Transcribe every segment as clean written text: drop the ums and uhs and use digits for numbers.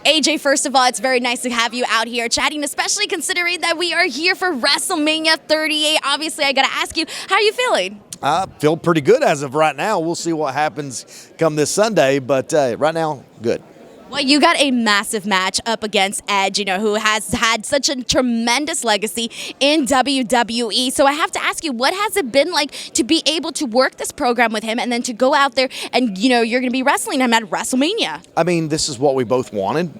AJ, first of all, it's very nice to have you out here chatting, especially considering that we are here for WrestleMania 38. Obviously, I got to ask you, how are you feeling? I feel pretty good as of right now. We'll see what happens come this Sunday, but right now, good. Well, you got a massive match up against Edge, who has had such a tremendous legacy in WWE. So I have to ask you, what has it been like to be able to work this program with him and then to go out there and, you're going to be wrestling him at WrestleMania? I mean, this is what we both wanted.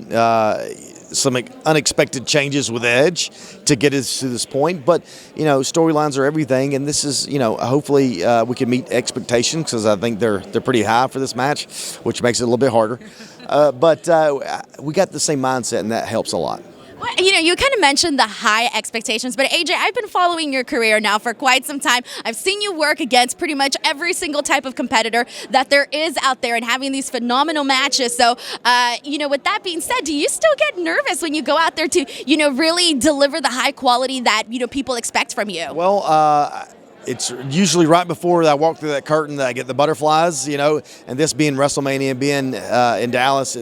Some unexpected changes with Edge to get us to this point, but storylines are everything, and this is hopefully we can meet expectations because I think they're pretty high for this match, which makes it a little bit harder. But we got the same mindset, and that helps a lot. Well, you kind of mentioned the high expectations, but AJ, I've been following your career now for quite some time. I've seen you work against pretty much every single type of competitor that there is out there and having these phenomenal matches. So, with that being said, do you still get nervous when you go out there to, really deliver the high quality that, people expect from you? Well, it's usually right before I walk through that curtain that I get the butterflies, and this being WrestleMania and being in Dallas,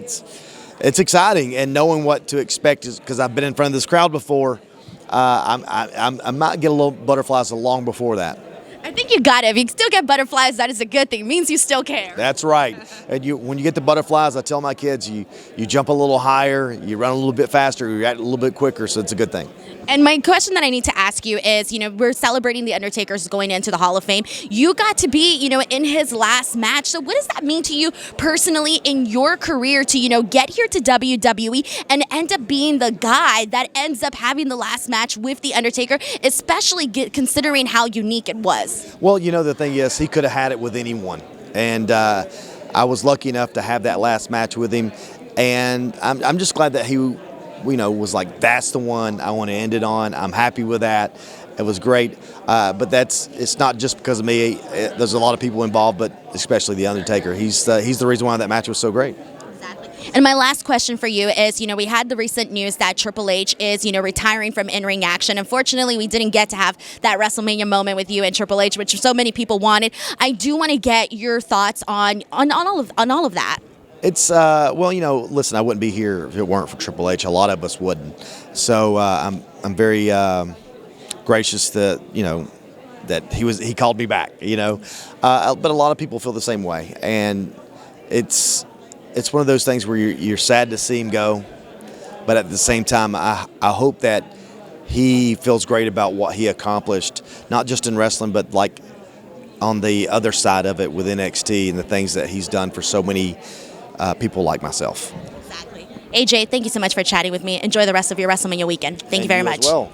it's exciting, and knowing what to expect is because I've been in front of this crowd before. I might get a little butterflies long before that. I think you got it. If you still get butterflies, that is a good thing. It means you still care. That's right. And when you get the butterflies, I tell my kids, you jump a little higher, you run a little bit faster, you react a little bit quicker, so it's a good thing. And my question that I need to ask you is, we're celebrating the Undertaker's going into the Hall of Fame. You got to be, in his last match. So what does that mean to you personally in your career to, get here to WWE and end up being the guy that ends up having the last match with the Undertaker, especially considering how unique it was? Well, the thing is, he could have had it with anyone. And I was lucky enough to have that last match with him. And I'm just glad that he was like, that's the one I want to end it on. I'm happy with that. It was great. But it's not just because of me. There's a lot of people involved, but especially the Undertaker. He's the reason why that match was so great. And my last question for you is, we had the recent news that Triple H is, retiring from in-ring action. Unfortunately, we didn't get to have that WrestleMania moment with you and Triple H, which so many people wanted. I do want to get your thoughts on all of that. It's listen, I wouldn't be here if it weren't for Triple H. A lot of us wouldn't. So I'm very gracious that that he called me back. But a lot of people feel the same way, and it's one of those things where you're sad to see him go, but at the same time, I hope that he feels great about what he accomplished, not just in wrestling, but like on the other side of it with NXT and the things that he's done for so many people like myself. Exactly. AJ, thank you so much for chatting with me. Enjoy the rest of your WrestleMania weekend. Thank you very much. As well.